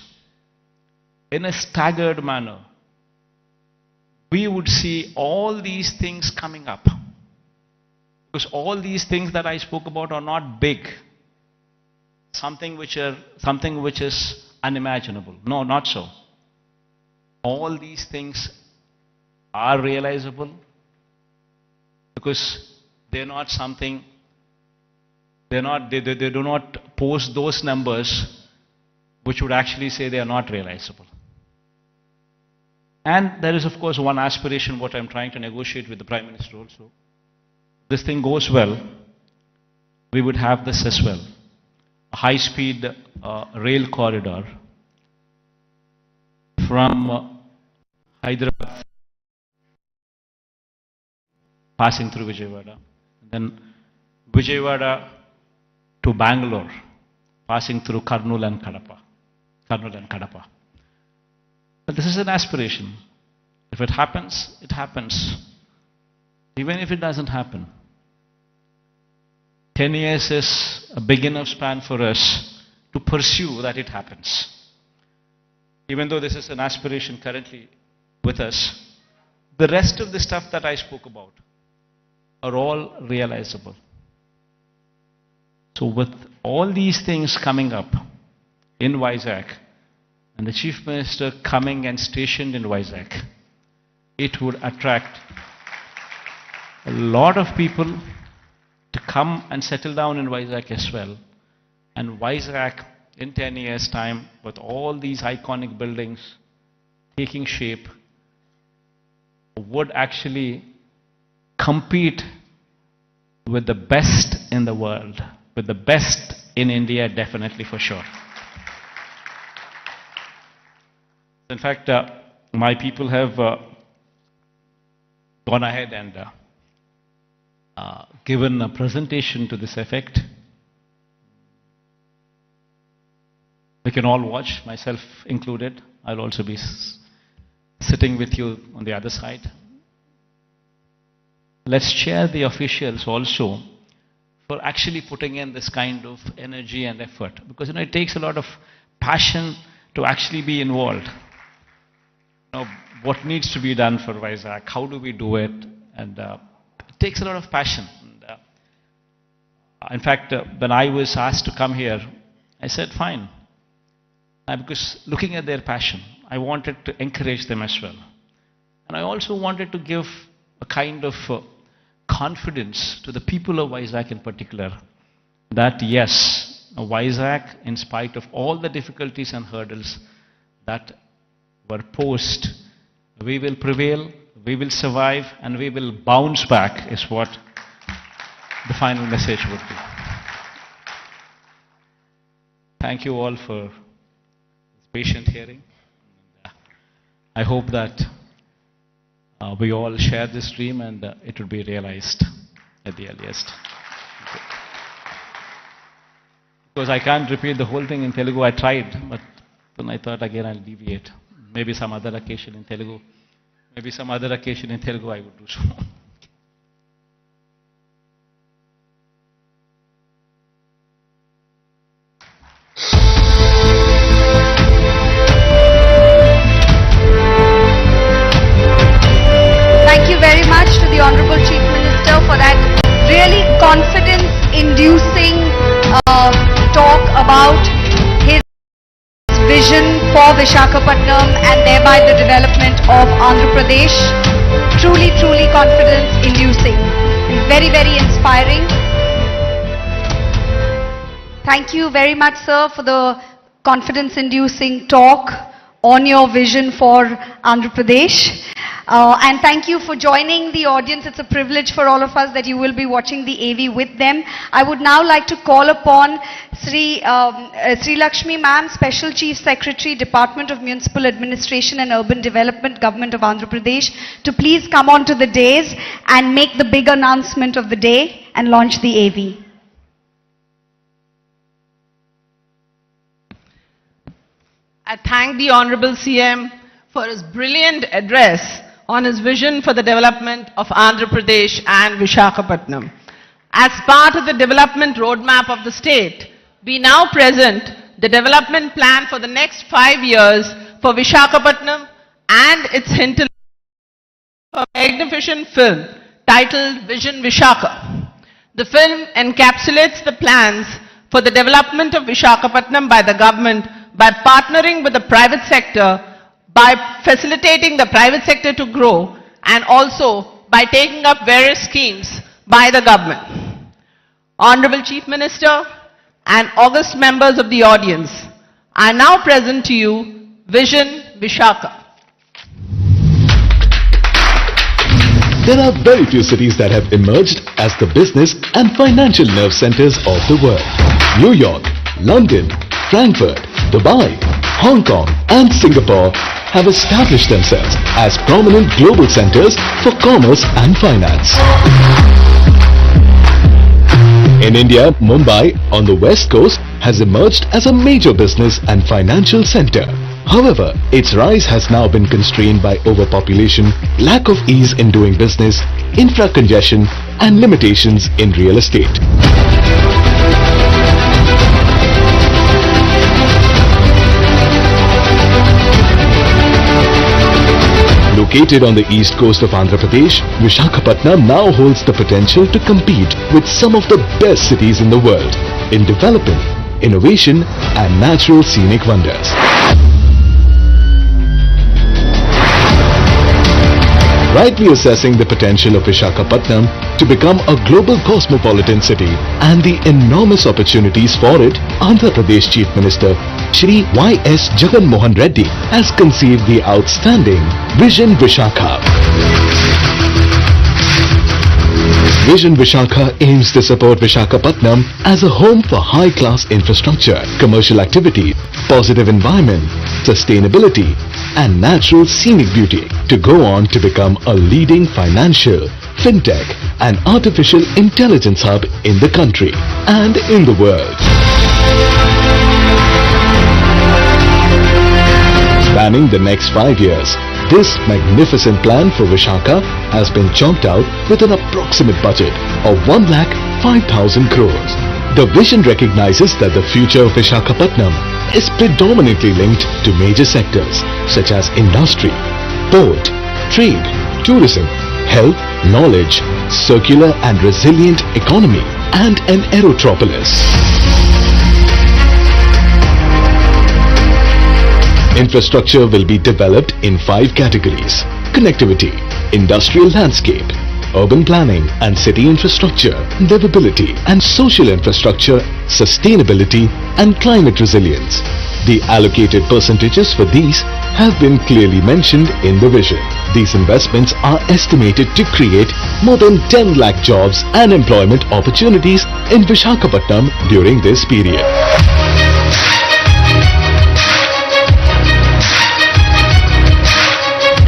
in a staggered manner, we would see all these things coming up. Because all these things that I spoke about are not big. Something which is unimaginable. No, not so. All these things are realizable because they're not something, they do not post those numbers which would actually say they are not realizable. And there is of course one aspiration what I'm trying to negotiate with the Prime Minister also. This thing goes well, we would have this as well. A high-speed rail corridor from Hyderabad passing through Vijayawada, then Vijayawada to Bangalore passing through Kurnool and Kadapa. But this is an aspiration. If it happens, it happens. Even if it doesn't happen, 10 years is a big enough span for us to pursue that it happens. Even though this is an aspiration currently with us, the rest of the stuff that I spoke about are all realizable. So with all these things coming up in Vizag, and the Chief Minister coming and stationed in Vizag, it would attract a lot of people to come and settle down in Vizag as well. And Vizag in 10 years' time, with all these iconic buildings taking shape, would actually compete with the best in the world, with the best in India, definitely for sure. In fact, my people have gone ahead and given a presentation to this effect. We can all watch, myself included. I'll also be sitting with you on the other side. Let's share the officials also for actually putting in this kind of energy and effort, because it takes a lot of passion to actually be involved. What needs to be done for Vizag? How do we do it? And it takes a lot of passion. In fact, when I was asked to come here, I said, fine. Because looking at their passion, I wanted to encourage them as well. And I also wanted to give a kind of confidence to the people of Vizag in particular, that yes, Vizag, in spite of all the difficulties and hurdles that were posed, we will prevail, we will survive, and we will bounce back, is what the final message would be. Thank you all for patient hearing. I hope that we all share this dream and it will be realized at the earliest. Because I can't repeat the whole thing in Telugu. I tried, but then I thought again I'll deviate. Maybe some other occasion in Telugu. Maybe some other occasion in Telugu I would do so. vision for Visakhapatnam and thereby the development of Andhra Pradesh. Truly, truly confidence-inducing. Very, very inspiring. Thank you very much, sir, for the confidence-inducing talk on your vision for Andhra Pradesh. And thank you for joining the audience. It's a privilege for all of us that you will be watching the AV with them. I would now like to call upon Sri Lakshmi ma'am, Special Chief Secretary, Department of Municipal Administration and Urban Development, Government of Andhra Pradesh, to please come on to the dais and make the big announcement of the day and launch the AV. I thank the Honorable CM for his brilliant address on his vision for the development of Andhra Pradesh and Visakhapatnam. As part of the development roadmap of the state, we now present the development plan for the next 5 years for Visakhapatnam and its hinterland, a magnificent film titled Vision Visakha. The film encapsulates the plans for the development of Visakhapatnam by the government by partnering with the private sector, by facilitating the private sector to grow, and also by taking up various schemes by the government. Honorable Chief Minister and august members of the audience, I now present to you Vision Visakha. There are very few cities that have emerged as the business and financial nerve centers of the world. New York, London, Frankfurt, Dubai, Hong Kong and Singapore have established themselves as prominent global centers for commerce and finance. In India, Mumbai on the west coast has emerged as a major business and financial center. However, its rise has now been constrained by overpopulation, lack of ease in doing business, infra congestion and limitations in real estate. Located on the east coast of Andhra Pradesh, Visakhapatnam now holds the potential to compete with some of the best cities in the world in developing, innovation and natural scenic wonders. Rightly assessing the potential of Visakhapatnam to become a global cosmopolitan city and the enormous opportunities for it, Andhra Pradesh Chief Minister Shri Y.S. Jagan Mohan Reddy has conceived the outstanding Vision Visakha. Vision Visakha aims to support Visakhapatnam as a home for high-class infrastructure, commercial activity, positive environment, sustainability and natural scenic beauty to go on to become a leading financial, fintech and artificial intelligence hub in the country and in the world. Spanning the next 5 years, this magnificent plan for Visakha has been chalked out with an approximate budget of 1,05,000 crores. The vision recognizes that the future of Visakhapatnam is predominantly linked to major sectors such as industry, port, trade, tourism, health, knowledge, circular and resilient economy, and an aerotropolis. Infrastructure will be developed in 5 categories: connectivity, industrial landscape, urban planning and city infrastructure, livability and social infrastructure, sustainability and climate resilience. The allocated percentages for these have been clearly mentioned in the vision. These investments are estimated to create more than 10 lakh jobs and employment opportunities in Visakhapatnam during this period.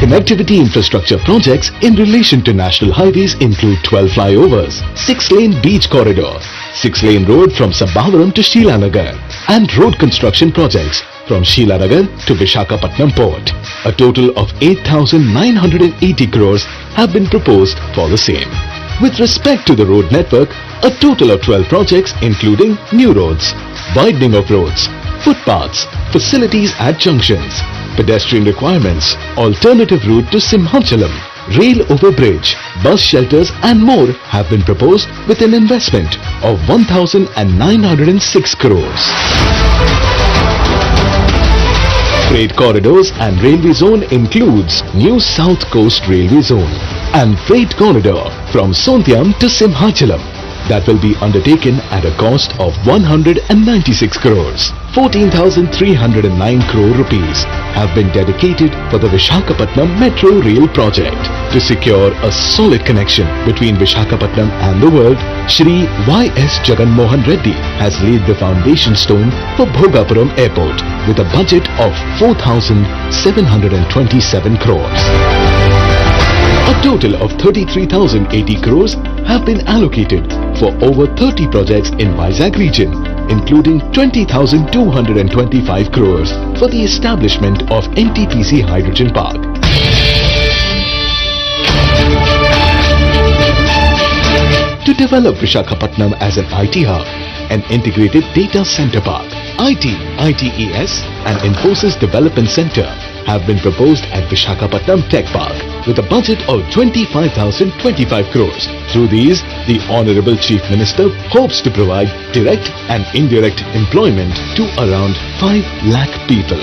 Connectivity infrastructure projects in relation to national highways include 12 flyovers, 6-lane beach corridor, 6-lane road from Sabavaram to Sheelanagar, and road construction projects from Sheelanagar to Visakhapatnam port. A total of 8,980 crores have been proposed for the same. With respect to the road network, a total of 12 projects including new roads, widening of roads, footpaths, facilities at junctions, pedestrian requirements, alternative route to Simhachalam, rail overbridge, bus shelters and more have been proposed with an investment of 1,906 crores. Freight corridors and railway zone includes new South Coast Railway Zone and freight corridor from Sontiam to Simhachalam that will be undertaken at a cost of 196 crores. 14,309 crore rupees have been dedicated for the Visakhapatnam Metro Rail project. To secure a solid connection between Visakhapatnam and the world, Shri Y.S. Jagan Mohan Reddy has laid the foundation stone for Bhogapuram Airport with a budget of 4,727 crores. A total of 33,080 crores have been allocated for over 30 projects in Vizag region, including 20,225 crores for the establishment of NTPC Hydrogen Park. To develop Visakhapatnam as an IT hub, an integrated data center park, IT, ITES and Infosys Development Center have been proposed at Visakhapatnam Tech Park with a budget of 25,025 crores. Through these, the Honorable Chief Minister hopes to provide direct and indirect employment to around 5 lakh people.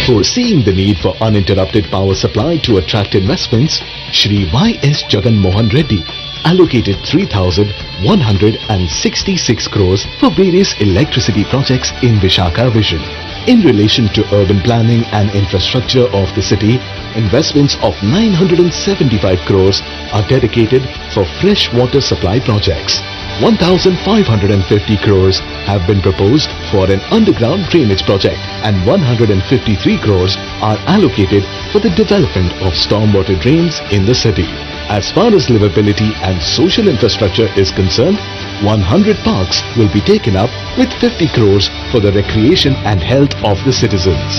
Foreseeing the need for uninterrupted power supply to attract investments, Shri Y.S. Jagan Mohan Reddy allocated 3,166 crores for various electricity projects in Visakha Vision. In relation to urban planning and infrastructure of the city, investments of 975 crores are dedicated for fresh water supply projects. 1,550 crores have been proposed for an underground drainage project and 153 crores are allocated for the development of stormwater drains in the city. As far as livability and social infrastructure is concerned, 100 parks will be taken up with 50 crores for the recreation and health of the citizens.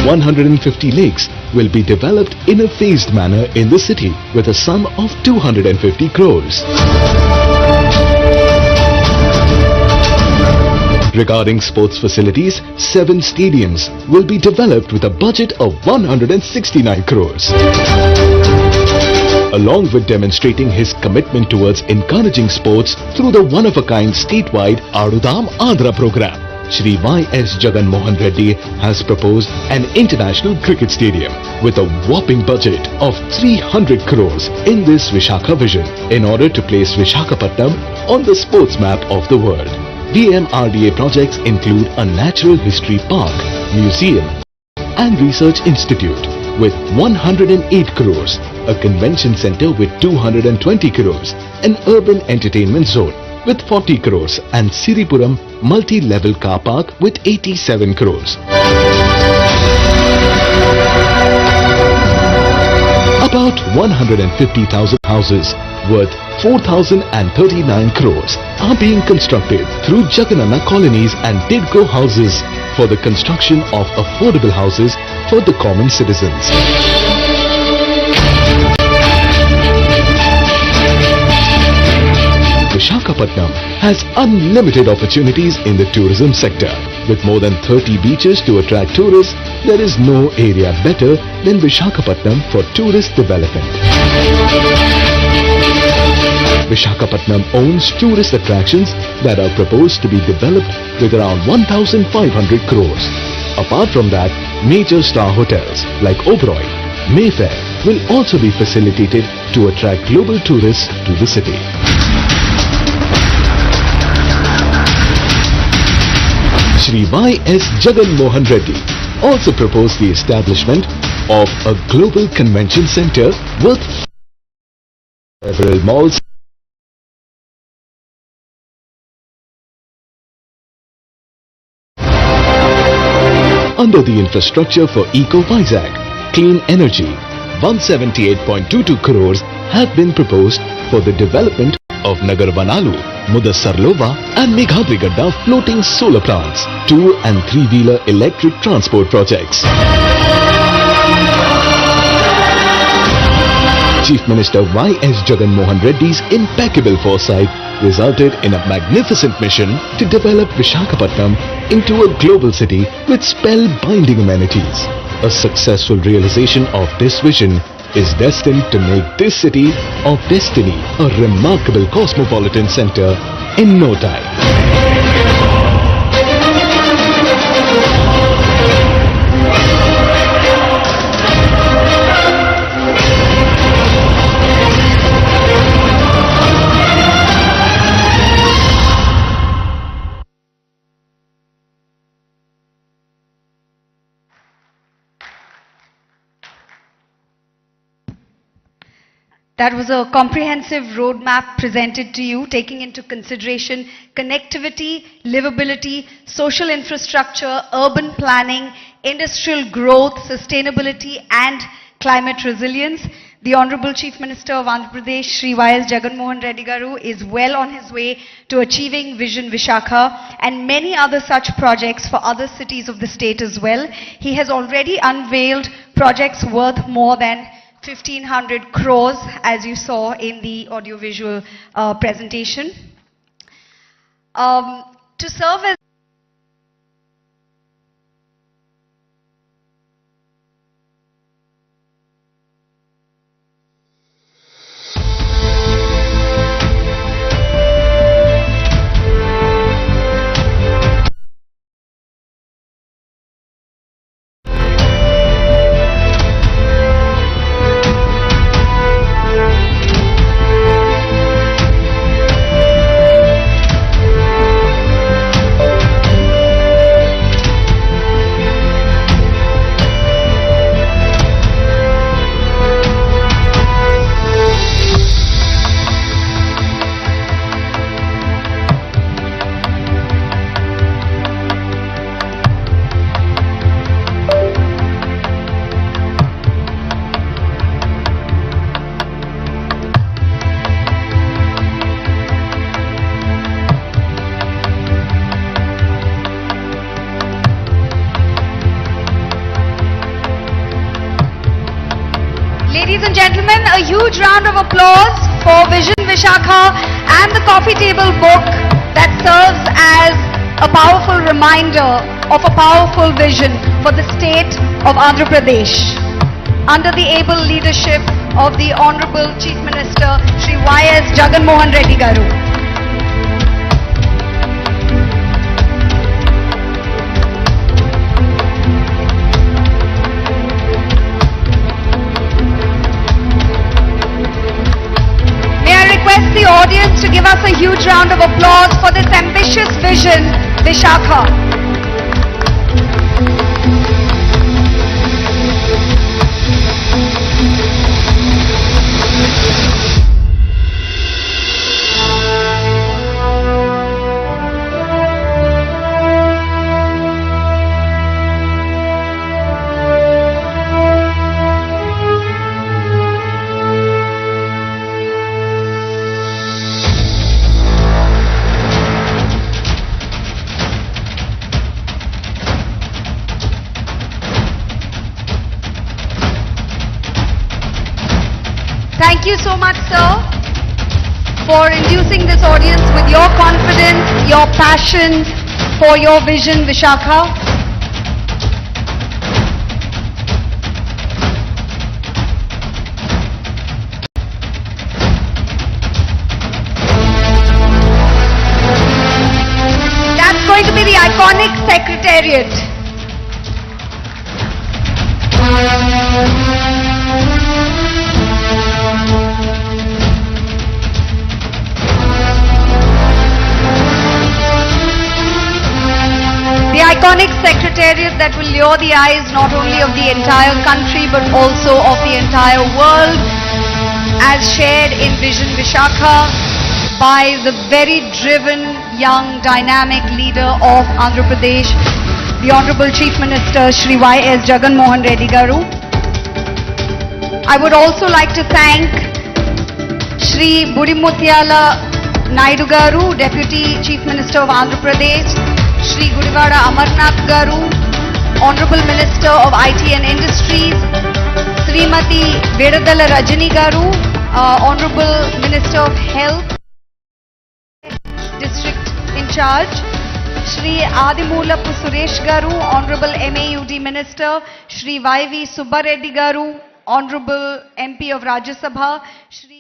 $150 lakes will be developed in a phased manner in the city with a sum of 250 crores. Regarding sports facilities, 7 stadiums will be developed with a budget of 169 crores. Along with demonstrating his commitment towards encouraging sports through the one-of-a-kind statewide Adudam Andhra program, Shri Y.S. Jagan Mohan Reddy has proposed an international cricket stadium with a whopping budget of 300 crores in this Visakha Vision in order to place Visakhapatnam on the sports map of the world. VMRDA projects include a natural history park, museum and research institute with 108 crores, a convention center with 220 crores, an urban entertainment zone with 40 crores and Siripuram multi-level car park with 87 crores. About 150,000 houses worth 4,039 crores are being constructed through Jagananna colonies and Didco houses for the construction of affordable houses for the common citizens. Visakhapatnam has unlimited opportunities in the tourism sector. With more than 30 beaches to attract tourists, there is no area better than Visakhapatnam for tourist development. Visakhapatnam owns tourist attractions that are proposed to be developed with around 1,500 crores. Apart from that, major star hotels like Oberoi, Mayfair will also be facilitated to attract global tourists to the city. Shri Y.S. Jagan Mohan Reddy also proposed the establishment of a global convention center worth several malls under the infrastructure for Eco Vizag, Clean Energy. 178.22 crores have been proposed for the development of Nagar Vanalu, Mudassarlova and Meghadrigadda floating solar plants, 2- and 3-wheeler electric transport projects. Chief Minister Y.S. Jagan Mohan Reddy's impeccable foresight resulted in a magnificent mission to develop Visakhapatnam into a global city with spellbinding amenities. A successful realization of this vision is destined to make this city of destiny a remarkable cosmopolitan center in no time. That was a comprehensive roadmap presented to you, taking into consideration connectivity, livability, social infrastructure, urban planning, industrial growth, sustainability, and climate resilience. The Honorable Chief Minister of Andhra Pradesh, Shri Y.S. Jagannath Reddy Garu, is well on his way to achieving Vision Visakha and many other such projects for other cities of the state as well. He has already unveiled projects worth more than 1,500 crores, as you saw in the audiovisual presentation. To serve as Ladies and gentlemen, a huge round of applause for Vision Visakha and the coffee table book that serves as a powerful reminder of a powerful vision for the state of Andhra Pradesh. Under the able leadership of the Honorable Chief Minister, Shri Y.S. Jagannath Reddy Garu. The audience to give us a huge round of applause for this ambitious vision, Visakha. Thank you so much, sir, for inducing this audience with your confidence, your passion for your vision, Visakha. That's going to be the iconic secretariat. The iconic secretariat that will lure the eyes not only of the entire country but also of the entire world, as shared in Vision Visakha by the very driven, young, dynamic leader of Andhra Pradesh, the Honorable Chief Minister Shri Y.S. Jagannath Reddy Garu. I would also like to thank Shri Budimuttiala Naidu Garu, Deputy Chief Minister of Andhra Pradesh, Shri Gudivada Amarnath Garu, Honorable Minister of IT and Industries, Srimati Vedadala Rajani Garu, Honorable Minister of Health, District in charge, Shri Adimulapu Suresh Garu, Honorable MAUD Minister, Shri Y.V. Subbareddy Garu, Honorable MP of Rajya Sabha, Shri